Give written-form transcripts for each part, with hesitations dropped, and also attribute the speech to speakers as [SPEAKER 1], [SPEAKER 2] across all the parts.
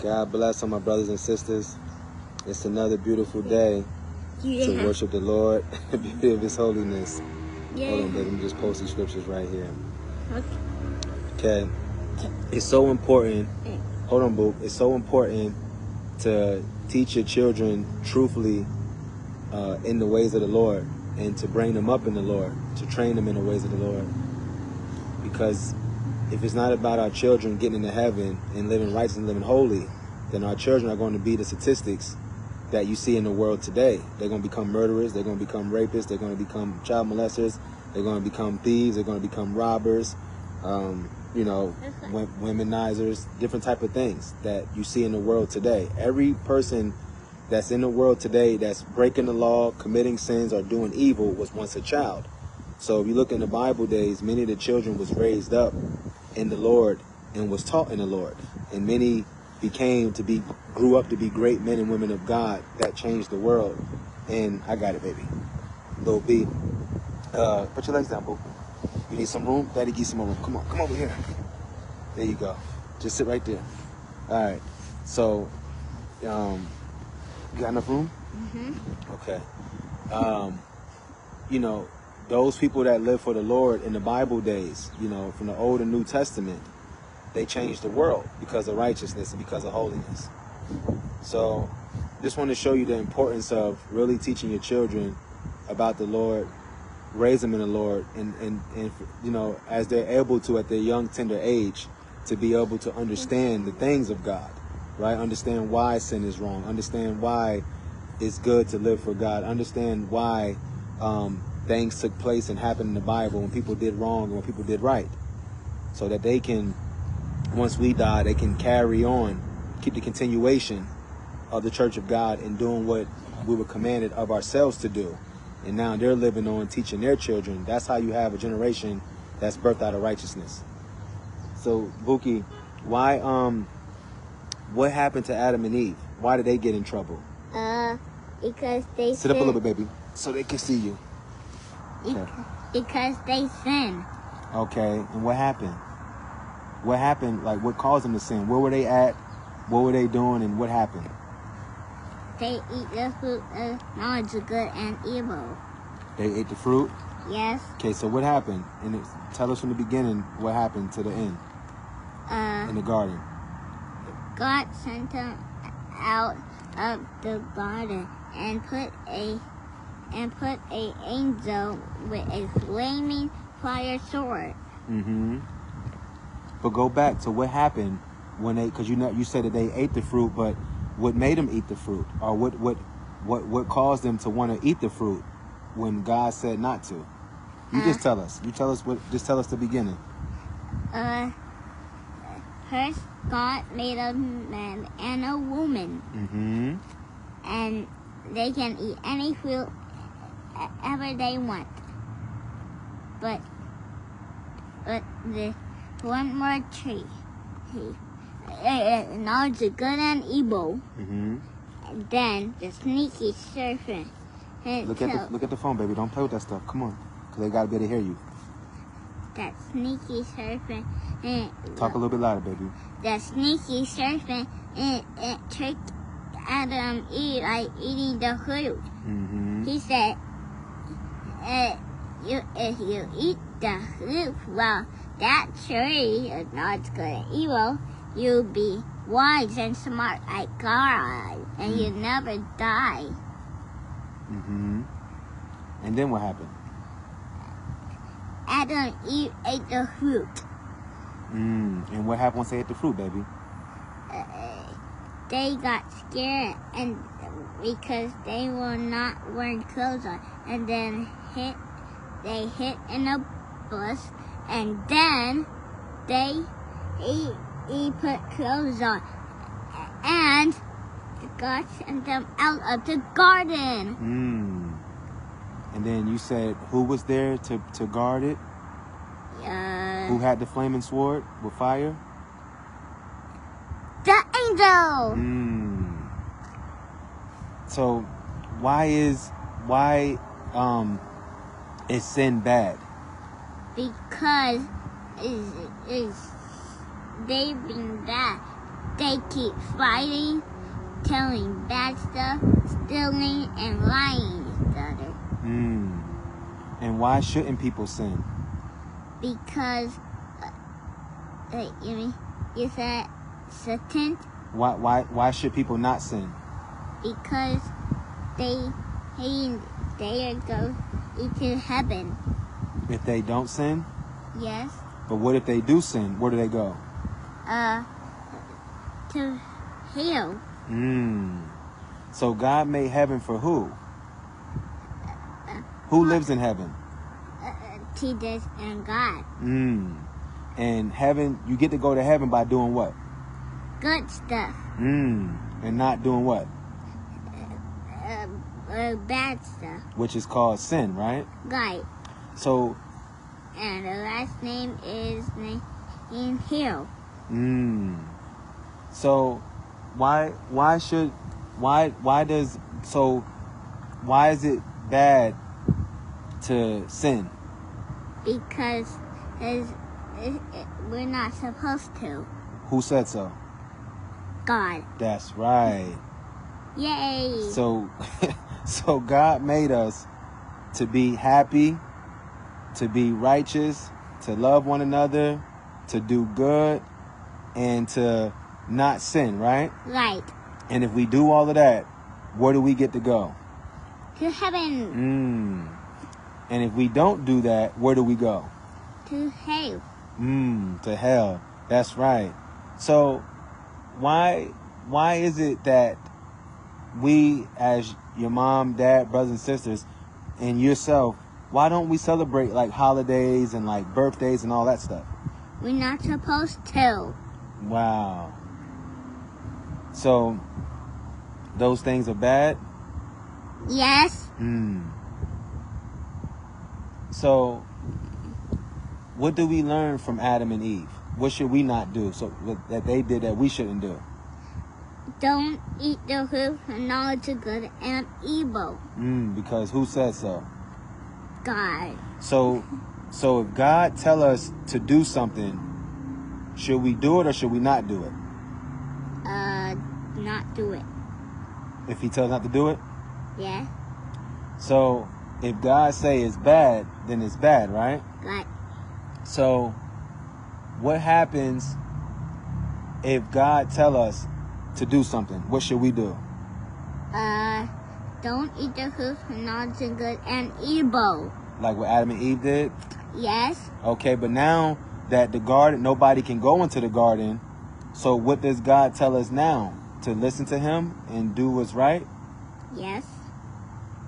[SPEAKER 1] God bless all my brothers and sisters. It's another beautiful day to worship the Lord, the beauty of His holiness. Hold on, baby. Let me just post these scriptures right here. Okay. It's so important. Hold on, boo. It's so important to teach your children truthfully in the ways of the Lord, and to bring them up in the Lord, to train them in the ways of the Lord. Because if it's not about our children getting into heaven and living righteous and living holy, then our children are going to be the statistics that you see in the world today. They're going to become murderers. They're going to become rapists. They're going to become child molesters. They're going to become thieves. They're going to become robbers, womenizers, different type of things that you see in the world today. Every person that's in the world today that's breaking the law, committing sins, or doing evil was once a child. So if you look in the Bible days, many of the children was raised up in the Lord and was taught in the Lord. And many grew up to be great men and women of God that changed the world. And I got it, baby. Little B. Put your legs down, boo. You need some room? Daddy, give you some more room. Come on, come over here. There you go. Just sit right there. All right. So, you got enough room? Mm-hmm. Okay. Those people that live for the Lord in the Bible days, from the Old and New Testament, they changed the world because of righteousness and because of holiness. So just want to show you the importance of really teaching your children about the Lord, raise them in the Lord, and as they're able to at their young, tender age, to be able to understand the things of God, right? Understand why sin is wrong. Understand why it's good to live for God. Understand why things took place and happened in the Bible when people did wrong and when people did right, so that they can, once we die, they can carry on, keep the continuation of the Church of God and doing what we were commanded of ourselves to do. And now they're living on, teaching their children. That's how you have a generation that's birthed out of righteousness. So, Buki, what happened to Adam and Eve? Why did they get in trouble?
[SPEAKER 2] Because they
[SPEAKER 1] sit up a little bit, baby, so they can see you.
[SPEAKER 2] Okay. Because they sinned.
[SPEAKER 1] Okay, and what happened? What happened? Like, what caused them to sin? Where were they at? What were they doing? And what happened?
[SPEAKER 2] They eat the fruit of knowledge of good and evil.
[SPEAKER 1] They ate the fruit?
[SPEAKER 2] Yes.
[SPEAKER 1] Okay, so what happened? And tell us from the beginning what happened to the end. In the garden.
[SPEAKER 2] God sent them out of the garden and put a angel with a flaming fire sword.
[SPEAKER 1] Mm-hmm. But go back to what happened when because you said that they ate the fruit, but what made them eat the fruit, or what caused them to want to eat the fruit when God said not to? You just tell us. Just tell us the beginning.
[SPEAKER 2] First, God made a man and a woman.
[SPEAKER 1] Mm-hmm.
[SPEAKER 2] And they can eat any fruit ever they want. But the one more tree, knowledge of good and evil.
[SPEAKER 1] Mm-hmm.
[SPEAKER 2] And then the sneaky serpent.
[SPEAKER 1] Look at the phone, baby. Don't play with that stuff. Come on, because they gotta be able to hear you.
[SPEAKER 2] That sneaky serpent.
[SPEAKER 1] Talk a little bit louder, baby.
[SPEAKER 2] The sneaky serpent it tricked Adam and Eve like eating the fruit.
[SPEAKER 1] Mm-hmm.
[SPEAKER 2] He said, if you eat the fruit, well, that tree is not good and evil. You'll be wise and smart like God, and you'll never die.
[SPEAKER 1] Mm-hmm. And then what happened?
[SPEAKER 2] Adam and Eve ate the fruit.
[SPEAKER 1] And what happened once they ate the fruit, baby?
[SPEAKER 2] They got scared and because they were not wearing clothes on, and then they hid in a bush, and then he put clothes on, and God sent them out of the garden.
[SPEAKER 1] And then you said who was there to guard it? Who had the flaming sword with fire?
[SPEAKER 2] The angel.
[SPEAKER 1] So why is sin bad?
[SPEAKER 2] Because they being bad, they They keep fighting, telling bad stuff, stealing, and lying to each other.
[SPEAKER 1] And why shouldn't people sin?
[SPEAKER 2] Because, you said Satan?
[SPEAKER 1] Why should people not sin?
[SPEAKER 2] Because they go into heaven.
[SPEAKER 1] If they don't sin?
[SPEAKER 2] Yes.
[SPEAKER 1] But what if they do sin? Where do they go?
[SPEAKER 2] To hell.
[SPEAKER 1] So God made heaven for who? Who lives in heaven?
[SPEAKER 2] Jesus and God.
[SPEAKER 1] And heaven, you get to go to heaven by doing what?
[SPEAKER 2] Good stuff.
[SPEAKER 1] And not doing what?
[SPEAKER 2] Bad stuff.
[SPEAKER 1] Which is called sin, right?
[SPEAKER 2] Right.
[SPEAKER 1] So.
[SPEAKER 2] And the last name is in hell.
[SPEAKER 1] So why is it bad to sin?
[SPEAKER 2] Because we're not supposed to.
[SPEAKER 1] Who said so?
[SPEAKER 2] God.
[SPEAKER 1] That's right.
[SPEAKER 2] Yay.
[SPEAKER 1] So God made us to be happy, to be righteous, to love one another, to do good, and to not sin, right?
[SPEAKER 2] Right.
[SPEAKER 1] And if we do all of that, where do we get to go?
[SPEAKER 2] To heaven.
[SPEAKER 1] And if we don't do that, where do we go?
[SPEAKER 2] To hell.
[SPEAKER 1] To hell. That's right. So why is it that we, as your mom, dad, brothers and sisters, and yourself, why don't we celebrate like holidays and like birthdays and all that stuff?
[SPEAKER 2] We're not supposed to.
[SPEAKER 1] Wow. So those things are bad?
[SPEAKER 2] Yes.
[SPEAKER 1] So what do we learn from Adam and Eve? What should we not do that they did that we shouldn't do?
[SPEAKER 2] Don't eat the fruit of knowledge of good and evil.
[SPEAKER 1] Because who said so?
[SPEAKER 2] God.
[SPEAKER 1] So if God tell us to do something, should we do it or should we not do it?
[SPEAKER 2] Not do it.
[SPEAKER 1] If he tells not to do it?
[SPEAKER 2] Yeah.
[SPEAKER 1] So if God say it's bad, then it's bad, right?
[SPEAKER 2] Right.
[SPEAKER 1] So what happens if God tell us to do something? What should we do?
[SPEAKER 2] Don't eat the fruit of knowledge of good and evil.
[SPEAKER 1] Like what Adam and Eve did?
[SPEAKER 2] Yes.
[SPEAKER 1] Okay, but now that the garden, nobody can go into the garden, so what does God tell us now? To listen to him and do what's right?
[SPEAKER 2] Yes.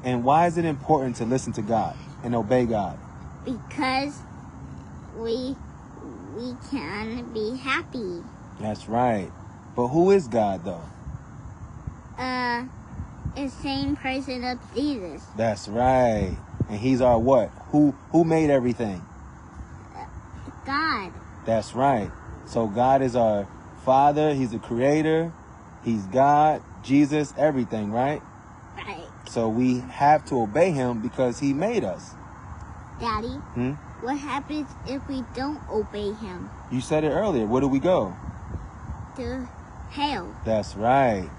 [SPEAKER 1] And why is it important to listen to God and obey God?
[SPEAKER 2] Because we can be happy.
[SPEAKER 1] That's right. But who is God though?
[SPEAKER 2] The same person of Jesus.
[SPEAKER 1] That's right. And he's our what? Who made everything?
[SPEAKER 2] God.
[SPEAKER 1] That's right. So God is our Father. He's the creator. He's God, Jesus, everything, right?
[SPEAKER 2] Right.
[SPEAKER 1] So we have to obey him because he made us.
[SPEAKER 2] Daddy, what happens if we don't obey him?
[SPEAKER 1] You said it earlier. Where do we go?
[SPEAKER 2] To hell.
[SPEAKER 1] That's right.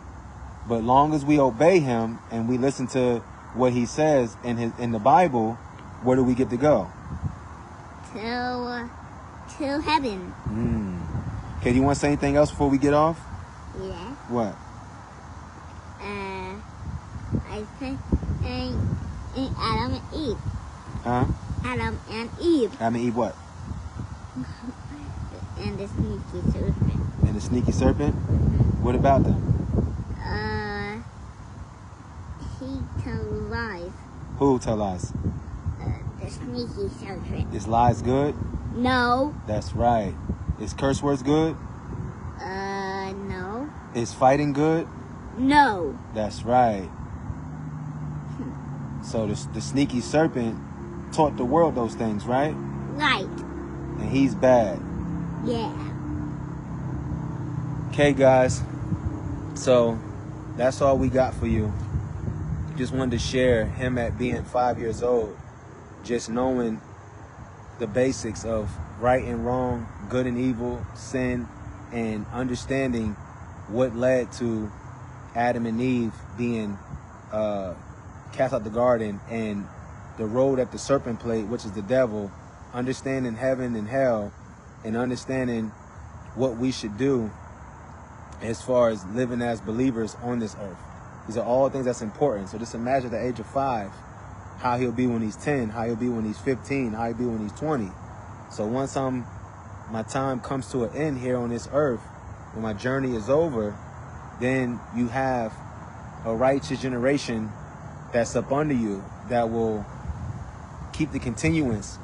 [SPEAKER 1] But long as we obey him and we listen to what he says in the Bible, where do we get to go?
[SPEAKER 2] To heaven.
[SPEAKER 1] Okay, do you want to say anything else before we get off?
[SPEAKER 2] Yeah.
[SPEAKER 1] What?
[SPEAKER 2] I think Adam and Eve.
[SPEAKER 1] Huh?
[SPEAKER 2] Adam and Eve.
[SPEAKER 1] Adam and Eve what?
[SPEAKER 2] And the sneaky serpent.
[SPEAKER 1] And the sneaky serpent? What about them?
[SPEAKER 2] He tells lies.
[SPEAKER 1] Who tell lies?
[SPEAKER 2] The sneaky serpent.
[SPEAKER 1] Is lies good?
[SPEAKER 2] No.
[SPEAKER 1] That's right. Is curse words good?
[SPEAKER 2] No.
[SPEAKER 1] Is fighting good?
[SPEAKER 2] No.
[SPEAKER 1] That's right. So the sneaky serpent taught the world those things, right?
[SPEAKER 2] Right.
[SPEAKER 1] And he's bad.
[SPEAKER 2] Yeah.
[SPEAKER 1] Okay, guys. So that's all we got for you. Just wanted to share him at being 5 years old, just knowing the basics of right and wrong, good and evil, sin, and understanding what led to Adam and Eve being cast out the garden, and the road that the serpent played, which is the devil, understanding heaven and hell, and understanding what we should do as far as living as believers on this earth. These are all things that's important. So just imagine at the age of 5, how he'll be when he's 10, how he'll be when he's 15, how he'll be when he's 20. So once my time comes to an end here on this earth, when my journey is over, then you have a righteous generation that's up under you that will keep the continuance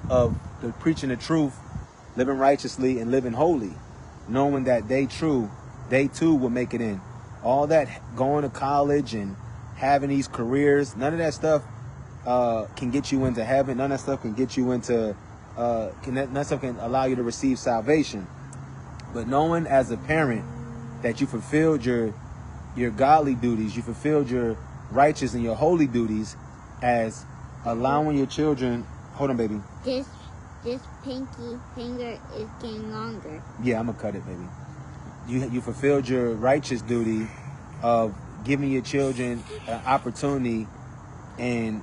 [SPEAKER 1] of the preaching the truth, living righteously and living holy, knowing that they too will make it in. All that going to college and having these careers, none of that stuff can get you into heaven. None of that stuff can get you into none of that stuff can allow you to receive salvation. But knowing as a parent that you fulfilled your godly duties, you fulfilled your righteous and your holy duties, as allowing your children. Hold on, baby.
[SPEAKER 2] This pinky finger is getting longer.
[SPEAKER 1] Yeah, I'm gonna cut it, baby. You fulfilled your righteous duty of giving your children an opportunity and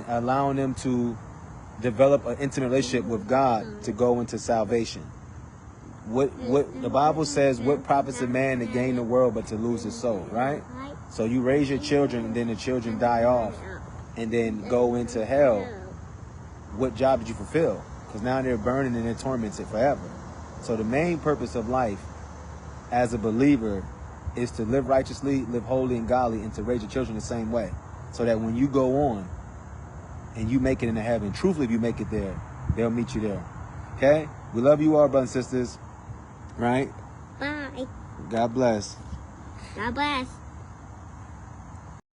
[SPEAKER 1] allowing them to develop an intimate relationship with God to go into salvation. What the Bible says, what profits a man to gain the world but to lose his soul, right? So you raise your children and then the children die off and then go into hell. What job did you fulfill? Because now they're burning and they're tormented forever. So the main purpose of life as a believer is to live righteously, live holy and godly, and to raise your children the same way. So that when you go on and you make it into heaven, truthfully, if you make it there, they'll meet you there. Okay? We love you all, brothers and sisters. Right?
[SPEAKER 2] Bye.
[SPEAKER 1] God bless.
[SPEAKER 2] God bless.